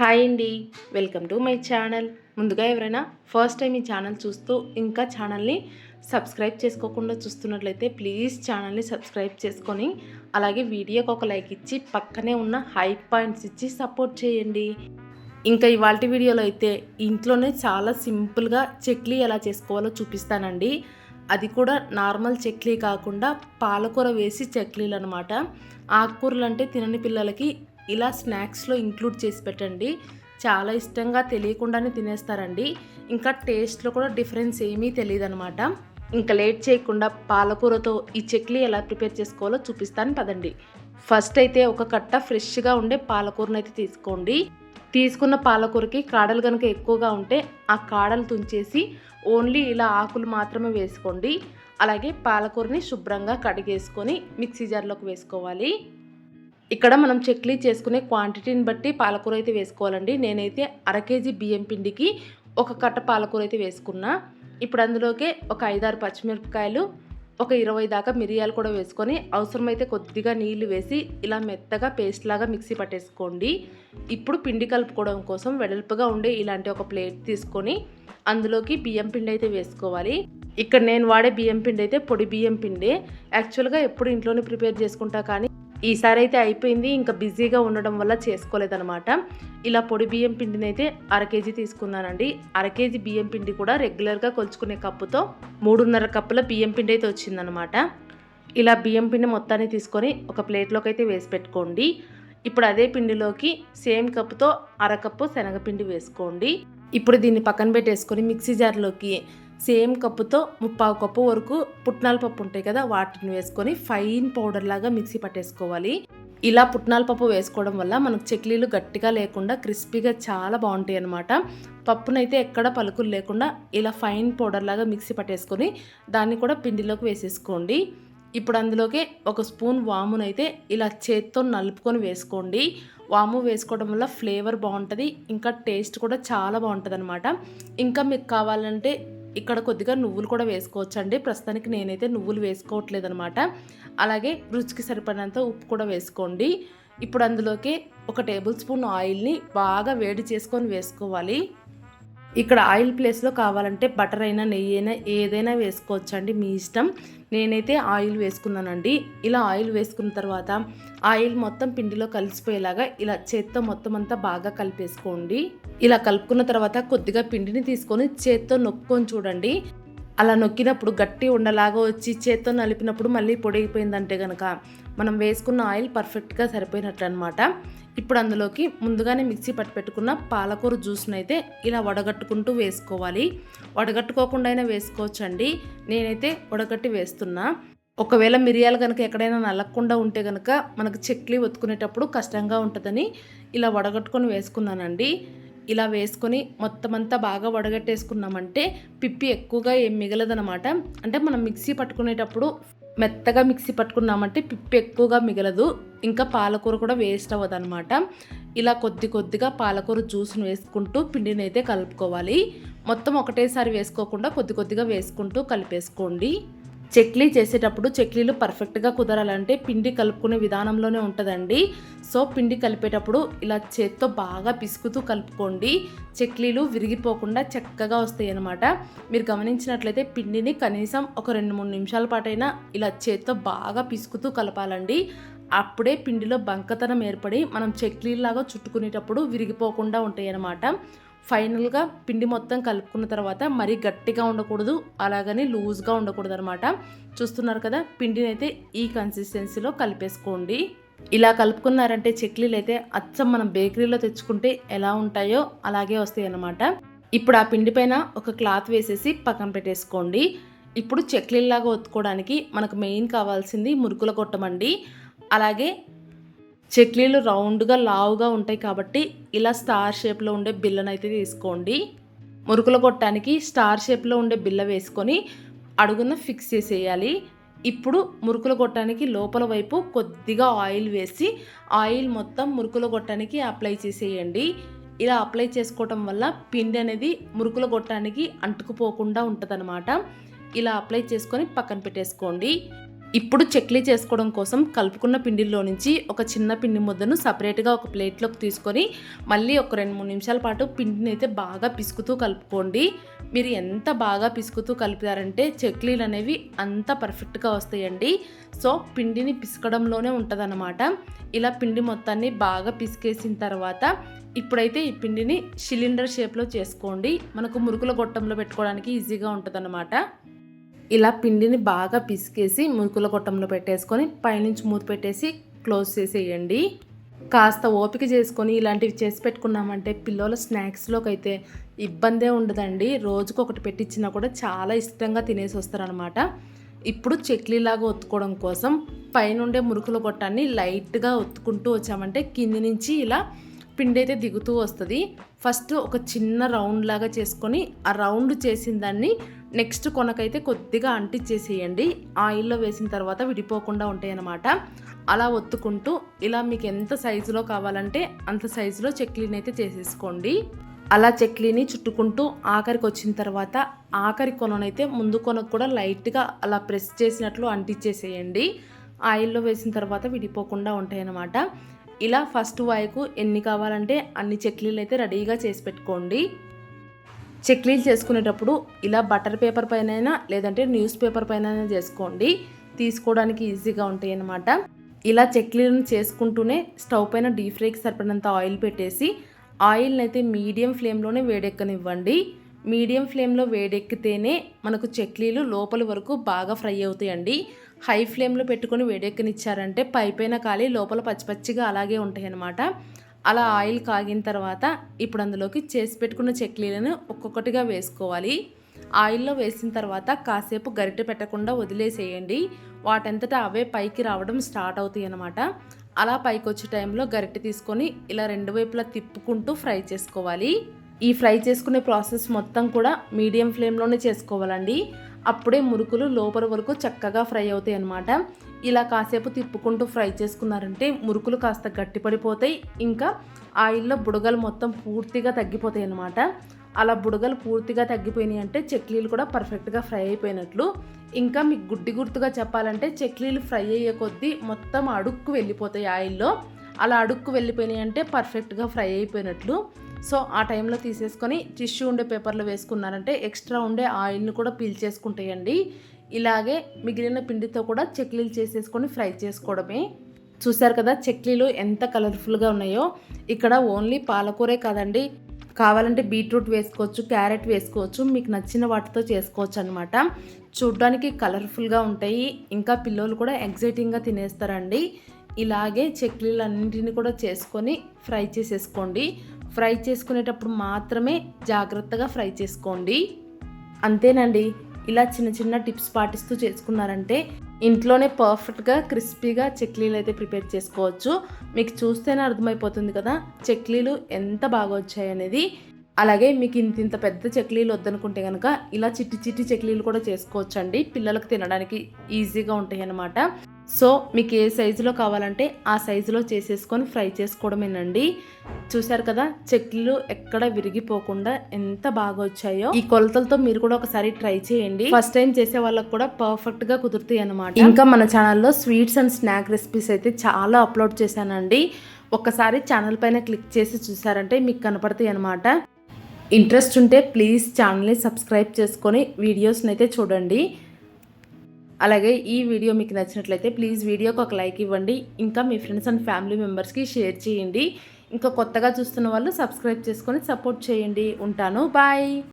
Hi అండి, welcome to my channel. ముందుగా ఎవరైనా ఫస్ట్ టైం ఈ ఛానల్ చూస్తూ ఇంకా ఛానల్ని సబ్స్క్రైబ్ చేసుకోకుండా చూస్తున్నట్లయితే ప్లీజ్ ఛానల్ని సబ్స్క్రైబ్ చేసుకొని అలాగే వీడియోకి ఒక లైక్ ఇచ్చి పక్కనే ఉన్న హై పాయింట్స్ ఇచ్చి సపోర్ట్ చేయండి. ఇంకా ఇవాళ వీడియోలో అయితే ఇంట్లోనే చాలా సింపుల్గా చక్లీ ఎలా చేసుకోవాలో చూపిస్తానండి. అది కూడా నార్మల్ చక్లీ కాకుండా పాలకూర వేసి చక్లీలు అనమాట. ఆకుకూరలు అంటే తినని పిల్లలకి ఇలా స్నాక్స్లో ఇంక్లూడ్ చేసి పెట్టండి. చాలా ఇష్టంగా తెలియకుండానే తినేస్తారండి. ఇంకా టేస్ట్లో కూడా డిఫరెన్స్ ఏమీ తెలియదు అనమాట. ఇంకా లేట్ చేయకుండా పాలకూరతో ఈ చక్లీ ఎలా ప్రిపేర్ చేసుకోవాలో చూపిస్తాను పదండి. ఫస్ట్ అయితే ఒక కట్ట ఫ్రెష్గా ఉండే పాలకూరను అయితే తీసుకోండి. తీసుకున్న పాలకూరకి కాడలు కనుక ఎక్కువగా ఉంటే ఆ కాడలు తుంచేసి ఓన్లీ ఇలా ఆకులు మాత్రమే వేసుకోండి. అలాగే పాలకూరని శుభ్రంగా కడిగేసుకొని మిక్సీ జార్లోకి వేసుకోవాలి. ఇక్కడ మనం చక్లీ చేసుకునే క్వాంటిటీని బట్టి పాలకూర అయితే వేసుకోవాలండి. నేనైతే 1/2 కేజీ బియ్యం పిండికి ఒక కట్ట పాలకూర అయితే వేసుకున్నా. ఇప్పుడు అందులోకే ఒక 5-6 పచ్చిమిరపకాయలు, ఒక 20 దాకా మిరియాలు కూడా వేసుకొని అవసరమైతే కొద్దిగా నీళ్లు వేసి ఇలా మెత్తగా పేస్ట్ లాగా మిక్సీ పట్టేసుకోండి. ఇప్పుడు పిండి కలుపుకోవడం కోసం వెడల్పుగా ఉండే ఇలాంటి ఒక ప్లేట్ తీసుకొని అందులోకి బియ్యం పిండి అయితే వేసుకోవాలి. ఇక్కడ నేను వాడే బియ్యం పిండి అయితే పొడి బియ్యం పిండి. యాక్చువల్గా ఎప్పుడు ఇంట్లోనే ప్రిపేర్ చేసుకుంటా, కానీ ఈసారి అయితే అయిపోయింది, ఇంకా బిజీగా ఉండడం వల్ల చేసుకోలేదనమాట. ఇలా పొడి బియ్యం పిండిని అయితే 1/2 కేజీ తీసుకున్నానండి. 1/2 కేజీ బియ్యం పిండి కూడా రెగ్యులర్గా కొలుచుకునే కప్పుతో 3.5 కప్పుల బియ్యం పిండి అయితే వచ్చిందనమాట. ఇలా బియ్యం పిండి మొత్తాన్ని తీసుకొని ఒక ప్లేట్లోకి అయితే వేసి పెట్టుకోండి. ఇప్పుడు అదే పిండిలోకి సేమ్ కప్పుతో 1/2 కప్పు శనగపిండి వేసుకోండి. ఇప్పుడు దీన్ని పక్కన పెట్టేసుకొని మిక్సీ జార్లోకి సేమ్ కప్పుతో 3/4 కప్పు వరకు పుట్నాల పప్పు ఉంటాయి కదా, వాటిని వేసుకొని ఫైన్ పౌడర్ లాగా మిక్సీ పట్టేసుకోవాలి. ఇలా పుట్నాల పప్పు వేసుకోవడం వల్ల మనకు చక్లీలు గట్టిగా లేకుండా క్రిస్పీగా చాలా బాగుంటాయి అన్నమాట. పప్పునైతే ఎక్కడ పలుకులు లేకుండా ఇలా ఫైన్ పౌడర్ లాగా మిక్సీ పట్టేసుకొని దాన్ని కూడా పిండిలోకి వేసేసుకోండి. ఇప్పుడు అందులోకి ఒక స్పూన్ వామునైతే ఇలా చేత్తో నలుపుకొని వేసుకోండి. వాము వేసుకోవడం వల్ల ఫ్లేవర్ బాగుంటుంది, ఇంకా టేస్ట్ కూడా చాలా బాగుంటుంది అనమాట. ఇంకా మీకు కావాలంటే ఇక్కడ కొద్దిగా నువ్వులు కూడా వేసుకోవచ్చండి. ప్రస్తుతానికి నేనైతే నువ్వులు వేసుకోవట్లేదు అనమాట. అలాగే రుచికి సరిపడినంత ఉప్పు కూడా వేసుకోండి. ఇప్పుడు అందులోకి 1 టేబుల్ స్పూన్ ఆయిల్ని బాగా వేడి చేసుకొని వేసుకోవాలి. ఇక్కడ ఆయిల్ ప్లేస్లో కావాలంటే బటర్ అయినా నెయ్యి అయినా ఏదైనా వేసుకోవచ్చండి, మీ ఇష్టం. నేనైతే ఆయిల్ వేసుకున్నానండి. ఇలా ఆయిల్ వేసుకున్న తర్వాత ఆయిల్ మొత్తం పిండిలో కలిసిపోయేలాగా ఇలా చేత్తో మొత్తం అంతా బాగా కలిపేసుకోండి. ఇలా కలుపుకున్న తర్వాత కొద్దిగా పిండిని తీసుకొని చేత్తో నొక్కొని చూడండి. అలా నొక్కినప్పుడు గట్టి ఉండలాగా వచ్చి చేత్తో నలిపినప్పుడు మళ్ళీ పొడిగిపోయిందంటే కనుక మనం వేసుకున్న ఆయిల్ పర్ఫెక్ట్గా సరిపోయినట్లు అనమాట. ఇప్పుడు అందులోకి ముందుగానే మిక్సీ పట్టి పెట్టుకున్న పాలకూర జ్యూస్ని అయితే ఇలా వడగట్టుకుంటూ వేసుకోవాలి. వడగట్టుకోకుండా అయినా వేసుకోవచ్చండి, నేనైతే వడగట్టి వేస్తున్నా. ఒకవేళ మిరియాలు కనుక ఎక్కడైనా నల్లకుండా ఉంటే కనుక మనకు చక్లీ ఒత్తుకునేటప్పుడు కష్టంగా ఉంటుందని ఇలా వడగట్టుకొని వేసుకున్నానండి. ఇలా వేసుకొని మొత్తం అంతా బాగా వడగట్టేసుకున్నామంటే పిప్పి ఎక్కువగా ఏం మిగలదనమాట. అంటే మనం మిక్సీ పట్టుకునేటప్పుడు మెత్తగా మిక్సీ పట్టుకున్నామంటే పిప్పి ఎక్కువగా మిగలదు, ఇంకా పాలకూర కూడా వేస్ట్ అవ్వదు అనమాట. ఇలా కొద్దిగా పాలకూర జ్యూస్ను వేసుకుంటూ పిండిని అయితే కలుపుకోవాలి. మొత్తం ఒకటేసారి వేసుకోకుండా కొద్దిగా వేసుకుంటూ కలిపేసుకోండి. చక్లీ చేసేటప్పుడు చక్లీలు పర్ఫెక్ట్గా కుదరాలంటే పిండి కలుపుకునే విధానంలోనే ఉంటుందండి. సో పిండి కలిపేటప్పుడు ఇలా చేత్తో బాగా పిసుకుతూ కలుపుకోండి. చక్లీలు విరిగిపోకుండా చక్కగా వస్తాయి అన్నమాట. మీరు గమనించినట్లయితే పిండిని కనీసం ఒక 2-3 నిమిషాల పాటైనా ఇలా చేత్తో బాగా పిసుకుతూ కలపాలండి. అప్పుడే పిండిలో బంకతనం ఏర్పడి మనం చక్లీలాగా చుట్టుకునేటప్పుడు విరిగిపోకుండా ఉంటాయి అన్నమాట. ఫైనల్గా పిండి మొత్తం కలుపుకున్న తర్వాత మరీ గట్టిగా ఉండకూడదు, అలాగని లూజ్గా ఉండకూడదు అనమాట. చూస్తున్నారు కదా, పిండిని అయితే ఈ కన్సిస్టెన్సీలో కలిపేసుకోండి. ఇలా కలుపుకున్నారంటే చక్లీలు అయితే అచ్చం మనం బేకరీలో తెచ్చుకుంటే ఎలా ఉంటాయో అలాగే వస్తాయి అన్నమాట. ఇప్పుడు ఆ పిండి పైన ఒక క్లాత్ వేసేసి పక్కన పెట్టేసుకోండి. ఇప్పుడు చక్లీలాగా ఒత్తుకోవడానికి మనకు మెయిన్ కావాల్సింది మురుకుల గొట్టమండి. అలాగే చక్లీలు రౌండ్గా లావుగా ఉంటాయి కాబట్టి ఇలా స్టార్ షేప్లో ఉండే బిల్లను అయితే తీసుకోండి. మురుకుల గొట్టానికి స్టార్ షేప్లో ఉండే బిల్ల వేసుకొని అడుగున ఫిక్స్ చేసేయాలి. ఇప్పుడు మురుకుల గొట్టానికి లోపల వైపు కొద్దిగా ఆయిల్ వేసి ఆయిల్ మొత్తం మురుకుల గొట్టానికి అప్లై చేసేయండి. ఇలా అప్లై చేసుకోవటం వల్ల పిండి అనేది మురుకుల గొట్టానికి అంటుకుపోకుండా ఉంటుందన్నమాట. ఇలా అప్లై చేసుకొని పక్కన పెట్టేసుకోండి. ఇప్పుడు చెక్లీ చేసుకోవడం కోసం కలుపుకున్న పిండిలో నుంచి ఒక చిన్న పిండి ముద్దను సపరేట్గా ఒక ప్లేట్లోకి తీసుకొని మళ్ళీ ఒక 2-3 నిమిషాల పాటు పిండిని అయితే బాగా పిసుకుతూ కలుపుకోండి. మీరు ఎంత బాగా పిసుకుతూ కలిపారంటే చెక్లీలు అనేవి అంత పర్ఫెక్ట్గా వస్తాయండి. సో పిండిని పిసకడంలోనే ఉంటుందన్నమాట. ఇలా పిండి మొత్తాన్ని బాగా పిసికేసిన తర్వాత ఇప్పుడైతే ఈ పిండిని సిలిండర్ షేప్లో చేసుకోండి. మనకు మురుకుల గొట్టంలో పెట్టుకోవడానికి ఈజీగా ఉంటుందన్నమాట. ఇలా పిండిని బాగా పిసికేసి మురుకుల గొట్టంలో పెట్టేసుకొని పైనుంచి మూత పెట్టేసి క్లోజ్ చేసేయండి. కాస్త ఓపిక చేసుకొని ఇలాంటివి చేసి పెట్టుకున్నామంటే పిల్లల స్నాక్స్లోకి అయితే ఇబ్బందే ఉండదండి. రోజుకు ఒకటి పెట్టించినా కూడా చాలా ఇష్టంగా తినేసి వస్తారనమాట. ఇప్పుడు చెక్లీలాగా ఒత్తుకోవడం కోసం పైనుండే మురుకుల గొట్టాన్ని లైట్గా ఒత్తుకుంటూ వచ్చామంటే కింది నుంచి ఇలా పిండి అయితే దిగుతూ వస్తుంది. ఫస్ట్ ఒక చిన్న రౌండ్ లాగా చేసుకొని ఆ రౌండ్ చేసిన దాన్ని నెక్స్ట్ కొనకైతే కొద్దిగా అంటించేసేయండి. ఆయిల్లో వేసిన తర్వాత విడిపోకుండా ఉంటాయి అన్నమాట. అలా ఒత్తుకుంటూ ఇలా మీకు ఎంత సైజులో కావాలంటే అంత సైజులో చెక్లీని అయితే చేసేసుకోండి. అలా చెక్లీని చుట్టుకుంటూ ఆఖరికి వచ్చిన తర్వాత ఆఖరి కొననైతే ముందు కొనకు కూడా లైట్గా అలా ప్రెస్ చేసినట్లు అంటించేసేయండి. ఆయిల్లో వేసిన తర్వాత విడిపోకుండా ఉంటాయి అన్నమాట. ఇలా ఫస్ట్ వాయికు ఎన్ని కావాలంటే అన్ని చెక్లీలు అయితే రెడీగా చేసి పెట్టుకోండి. చెక్లీలు చేసుకునేటప్పుడు ఇలా బటర్ పేపర్ పైన లేదంటే న్యూస్ పేపర్ పైన చేసుకోండి. తీసుకోవడానికి ఈజీగా ఉంటాయి అన్నమాట. ఇలా చెక్లీలను చేసుకుంటూనే స్టవ్ పైన డీప్ ఫ్రైకి సరిపడినంత ఆయిల్ పెట్టేసి ఆయిల్ని అయితే మీడియం ఫ్లేమ్లోనే వేడెక్కనివ్వండి. మీడియం ఫ్లేమ్లో వేడెక్కితేనే మనకు చెక్లీలు లోపల వరకు బాగా ఫ్రై అవుతాయండి. హై ఫ్లేమ్లో పెట్టుకొని వేడెక్కనిచ్చారంటే పైపైన కాలి లోపల పచ్చిపచ్చిగా అలాగే ఉంటాయి అన్నమాట. అలా ఆయిల్ కాగిన తర్వాత ఇప్పుడు అందులోకి చేసి పెట్టుకున్న చెక్లీలను ఒక్కొక్కటిగా వేసుకోవాలి. ఆయిల్లో వేసిన తర్వాత కాసేపు గరిటె పెట్టకుండా వదిలేసేయండి. వాటంతటా అవే పైకి రావడం స్టార్ట్ అవుతాయి అన్నమాట. అలా పైకి వచ్చే టైంలో గరిటె తీసుకొని ఇలా 2 వైపులా తిప్పుకుంటూ ఫ్రై చేసుకోవాలి. ఈ ఫ్రై చేసుకునే ప్రాసెస్ మొత్తం కూడా మీడియం ఫ్లేమ్లోనే చేసుకోవాలండి. అప్పుడే మురుకులు లోపల వరకు చక్కగా ఫ్రై అవుతాయి అన్నమాట. ఇలా కాసేపు తిప్పుకుంటూ ఫ్రై చేసుకున్నారంటే మురుకులు కాస్త గట్టిపడిపోతాయి. ఇంకా ఆయిల్లో బుడగలు మొత్తం పూర్తిగా తగ్గిపోతాయి అన్నమాట. అలా బుడగలు పూర్తిగా తగ్గిపోయినాయి అంటే చెక్లీలు కూడా పర్ఫెక్ట్గా ఫ్రై అయిపోయినట్లు. ఇంకా మీకు గుర్తుగా చెప్పాలంటే చెక్లీలు ఫ్రై అయ్యే కొద్దీ మొత్తం అడుక్కు వెళ్ళిపోతాయి ఆయిల్లో. అలా అడుక్కు వెళ్ళిపోయినాయి అంటే పర్ఫెక్ట్గా ఫ్రై అయిపోయినట్లు. సో ఆ టైంలో తీసేసుకొని టిష్యూ ఉండే పేపర్లో వేసుకున్నారంటే ఎక్స్ట్రా ఉండే ఆయిల్ని కూడా పీల్చేసుకుంటాయండి. ఇలాగే మిగిలిన పిండితో కూడా చెక్లీలు చేసేసుకొని ఫ్రై చేసుకోవడమే. చూసారు కదా చెక్లీలు ఎంత కలర్ఫుల్గా ఉన్నాయో. ఇక్కడ ఓన్లీ పాలకూరే కాదండి, కావాలంటే బీట్రూట్ వేసుకోవచ్చు, క్యారెట్ వేసుకోవచ్చు, మీకు నచ్చిన వాటితో చేసుకోవచ్చు అనమాట. చూడ్డానికి కలర్ఫుల్గా ఉంటాయి. ఇంకా పిల్లలు కూడా ఎగ్జైటింగ్గా తినేస్తారండి. ఇలాగే చెక్లీలు అన్నింటినీ కూడా చేసుకొని ఫ్రై చేసేసుకోండి. ఫ్రై చేసుకునేటప్పుడు మాత్రమే జాగ్రత్తగా ఫ్రై చేసుకోండి. అంతేనండి. ఇలా చిన్న చిన్న టిప్స్ పాటిస్తూ చేసుకున్నారంటే ఇంట్లోనే పర్ఫెక్ట్గా క్రిస్పీగా చెక్లీలు అయితే ప్రిపేర్ చేసుకోవచ్చు. మీకు చూస్తేనే అర్థమైపోతుంది కదా చెక్లీలు ఎంత బాగా వచ్చాయి అనేది. అలాగే మీకు ఇంత పెద్ద చెక్లీలు వద్దనుకుంటే కనుక ఇలా చిట్టి చెక్లీలు కూడా చేసుకోవచ్చండి. పిల్లలకు తినడానికి ఈజీగా ఉంటాయి అన్నమాట. సో మీకు ఏ సైజులో కావాలంటే ఆ సైజులో చేసేసుకొని ఫ్రై చేసుకోవడమేనండి. చూసారు కదా చెక్లీలు ఎక్కడ విరిగిపోకుండా ఎంత బాగా వచ్చాయో. ఈ కొలతలతో మీరు కూడా ఒకసారి ట్రై చేయండి. ఫస్ట్ టైం చేసే వాళ్ళకి కూడా పర్ఫెక్ట్గా కుదురుతాయి అన్నమాట. ఇంకా మన ఛానల్లో స్వీట్స్ అండ్ స్నాక్ రెసిపీస్ అయితే చాలా అప్లోడ్ చేశానండి. ఒక్కసారి ఛానల్ పైన క్లిక్ చేసి చూసారంటే మీకు కనపడతాయి అన్నమాట. ఇంట్రెస్ట్ ఉంటే ప్లీజ్ ఛానల్ని సబ్స్క్రైబ్ చేసుకొని వీడియోస్ని అయితే చూడండి. అలాగే ఈ వీడియో మీకు నచ్చినట్లయితే ప్లీజ్ వీడియోకి ఒక లైక్ ఇవ్వండి. ఇంకా మీ ఫ్రెండ్స్ అండ్ ఫ్యామిలీ మెంబర్స్కి షేర్ చేయండి. ఇంకా కొత్తగా చూస్తున్న వాళ్ళు సబ్స్క్రైబ్ చేసుకొని సపోర్ట్ చేయండి. ఉంటాను. బాయ్.